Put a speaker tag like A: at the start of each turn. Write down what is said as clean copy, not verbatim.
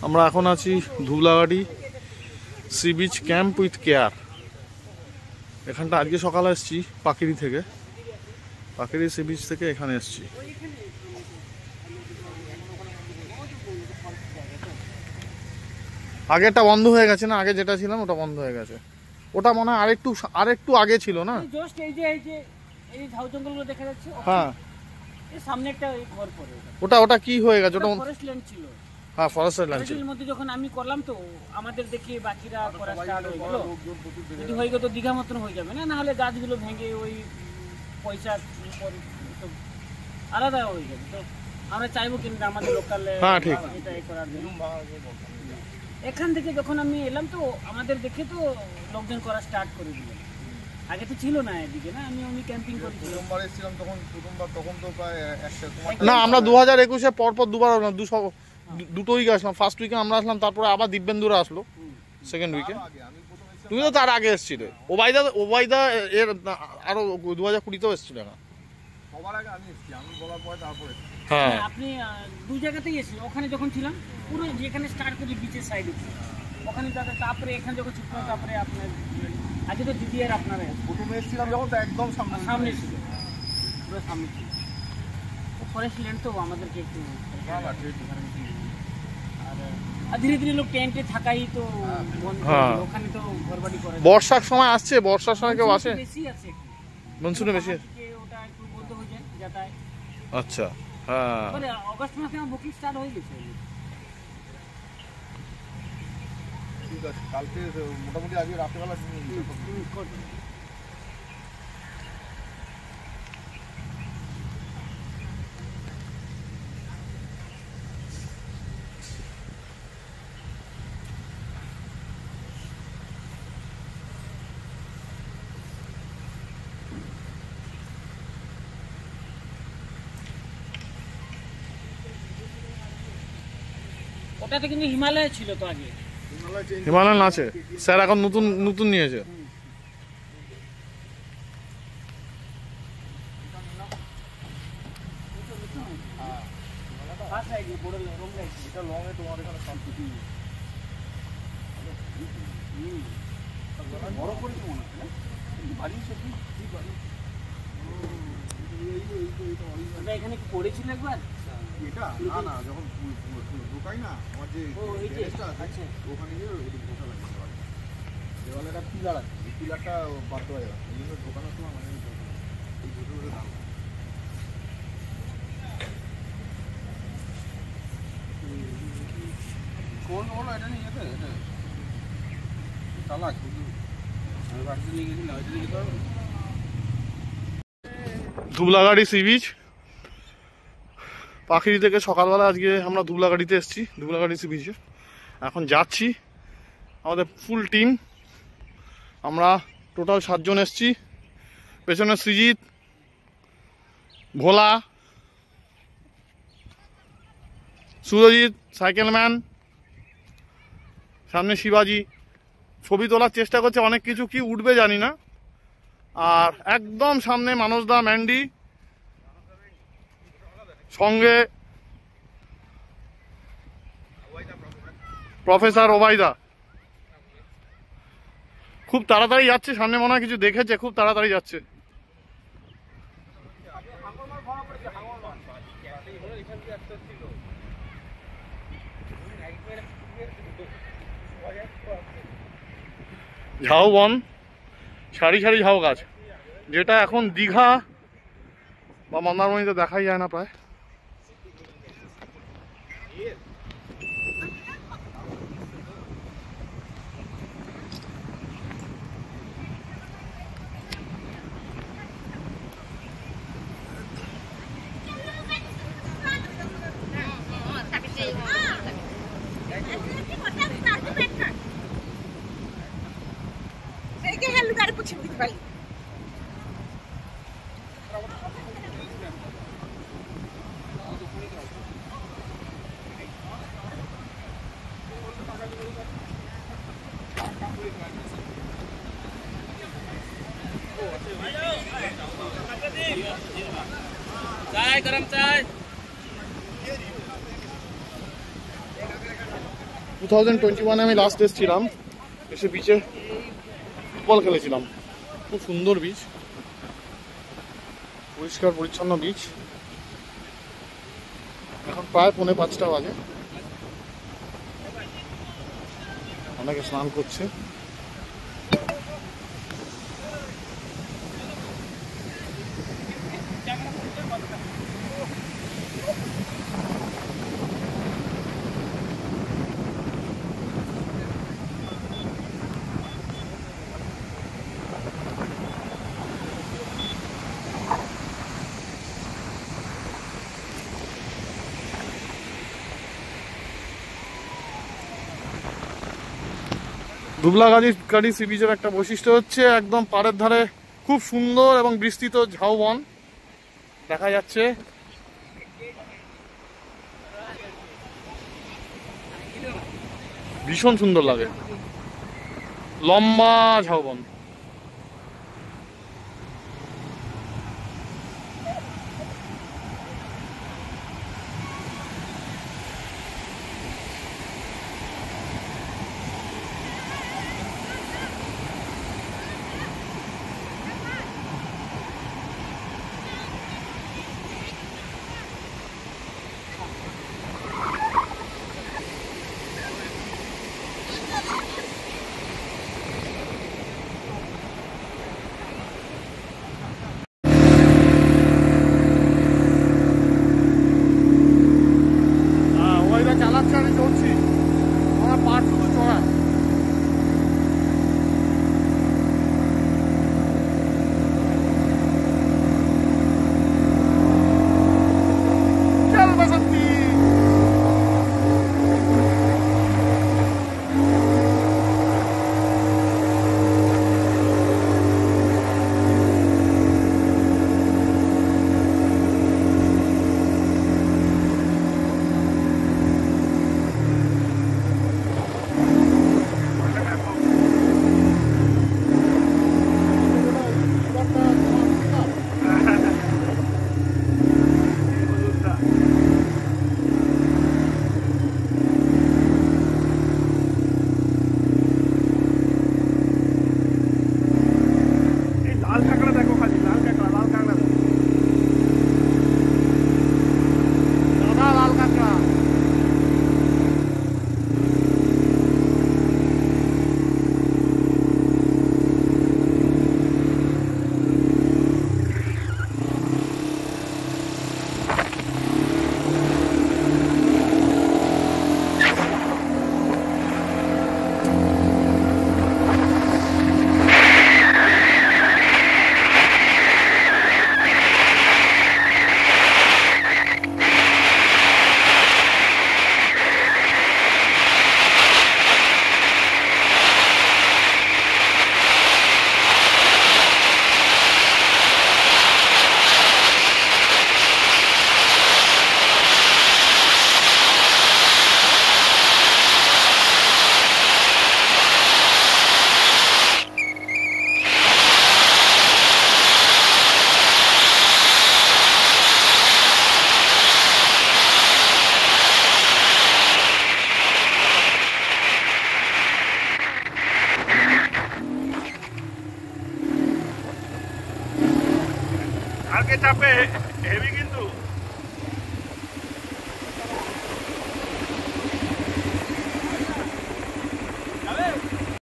A: আমরা এখন আছি Dhublagari sea beach camp with care. এখানটা আজকে সকালে এসেছি পাখিরি থেকে, পাখিরি সি বিচ থেকে এখানে এসেছি। আগেরটা বন্ধ হয়ে গেছে না, আগে যেটা ছিলাম ওটা বন্ধ হয়ে গেছে। ওটা মনে হয় আরেকটু আগে ছিল না?
B: জাস্ট এই যে ঝাউ জঙ্গলগুলো দেখা যাচ্ছে,
A: হ্যাঁ
B: এই সামনে একটা ঘর পড়ে।
A: ওটা কি হয়ে গেছে? ওটা
B: ফরেস্ট ল্যান্ড ছিল।
A: হ্যাঁ ফরেস্ট ল্যান্ড ছিল।
B: এর মধ্যে যখন আমি করলাম তো আমাদের দেখি বাকিরা করা স্টার্ট হয়ে গেল। যদি হয়ে গেল তো দীঘা মতন হয়ে যাবে না, না হলে গাছগুলো ভেঙে ওই পয়সা আলাদা হয়ে যাবে। তো আমরা চাইবো কিন্তু আমাদের লোকালে এটাই করার জন্য। এখান থেকে যখন আমি এলাম তো আমাদের দেখে তো লোকজন করা স্টার্ট করে দিল। আগে তো ছিল না এদিকে, না আমি ক্যাম্পিং করেছিলাম
C: তখন তো প্রায়
A: না, আমরা 2021-এ পরপর দুবার দুটো উইক আসলাম। ফার্স্ট উইকে আমরা আসলাম, তারপরে আবার দিব্যেন্দুরা আসলো সেকেন্ড উইকে। তুমি তো তার আগে এসেছিলে। ওবায়দা এর আরো 2020-তেও এসেছিল না?
C: সবার আগে আমি এসেছি, আমি বলার পরে তারপরে।
A: হ্যাঁ
B: আপনি দুই জায়গাতেই এসেছেন। ওখানে যখন ছিলাম পুরো যেখানে স্টার্ট করি বিচের সাইডে ওখানে, তারপরে এখানে যখন ছুটলাম তারপরে আপনার আজকে তো দিদি আর আপনারা
C: প্রথমে এসেছিলাম যখন তো একদম
B: সামনে ছিল, পুরো সামনে ছিল। ফরেস্ট ল্যান্ড তো আমাদেরকে একটু আর ধীরে ধীরে লোক টেন্টে থাকাই তো ওখানে তো ঘরবাড়ি করে।
A: বর্ষার সময় আসছে, বর্ষার সময় কেউ আসে?
B: বেশি আছে,
A: মনসুনে বেশি আছে।
B: ওটা একটু বন্ধ হয়ে যায় যাতায়াত।
A: আচ্ছা হ্যাঁ,
B: মানে অগস্ট মাসে আমার বুকিং স্টার্ট হয়ে গেছে।
C: ঠিক আছে, কালকে মোটামুটি আজকে রাত্রেবেলা
B: ওটাতে কিন্তু হিমালয় ছিল তো আগে।
A: হিমালয়ান আছে স্যার, এখন নতুন নিয়েছে।
B: এখানে কি পড়েছিল একবার?
C: এটা না যখন ঢোকাই না আমার যে আছে ওখানে গিয়ে বসা লাগে দেওয়ালে একটা পিলার আছে, এই পিলারটা বাদ দেওয়া যাবে, এই জন্য ঢোকানোর সময় মানে এই ঘুরে দাম। কোন হলো এটা নিয়ে যেতে এটা চালাক আমি বাড়িতে নিয়ে গেছি না, ওইটা নিয়ে যেতে হবে।
A: ধুবলাগাড়ি সি বিচ পাখিরি থেকে সকালবেলা আজকে আমরা ধুবলাগাড়িতে এসেছি, ধুবলাগাড়ি সি বিচে। এখন যাচ্ছি আমাদের ফুল টিম, আমরা টোটাল 7 জন এসেছি। পেছনে সৃজিত, ভোলা, সুরজিৎ সাইকেলম্যান, সামনে শিবাজি। ছবি তোলার চেষ্টা করছে, অনেক কিছু কি উঠবে জানি না। আর একদম সামনে মানসদা, ম্যান্ডি, সঙ্গে প্রফেসর ওবায়দা। খুব তাড়াতাড়ি যাচ্ছে, সামনে মনে হয় কিছু দেখেছে, খুব তাড়াতাড়ি যাচ্ছে। ঝাউ বন, সারি সারি ঝাউ গাছ, যেটা এখন দীঘা বা মন্দারমণিতে দেখাই যায় না প্রায়।
B: चाय गरम चाय
A: 2021 আমি লাস্ট এসেছিলাম, এসে বিচে ফুটবল খেলেছিলাম। খুব সুন্দর বিচ, পরিষ্কার পরিচ্ছন্ন বিচ। এখন প্রায় 4:45 বাজে, অনেকে স্নান করছে। দুবলাগাড়ি সি বিচের একটা বৈশিষ্ট্য হচ্ছে একদম পাড়ের ধারে খুব সুন্দর এবং বিস্তৃত ঝাউবন দেখা যাচ্ছে। ভীষণ সুন্দর লাগে, লম্বা ঝাউবন। চালাচ্ছে, আমি চলছি, আমার পা শুধু চড়া। চল বসন্তি।
D: आगे चापे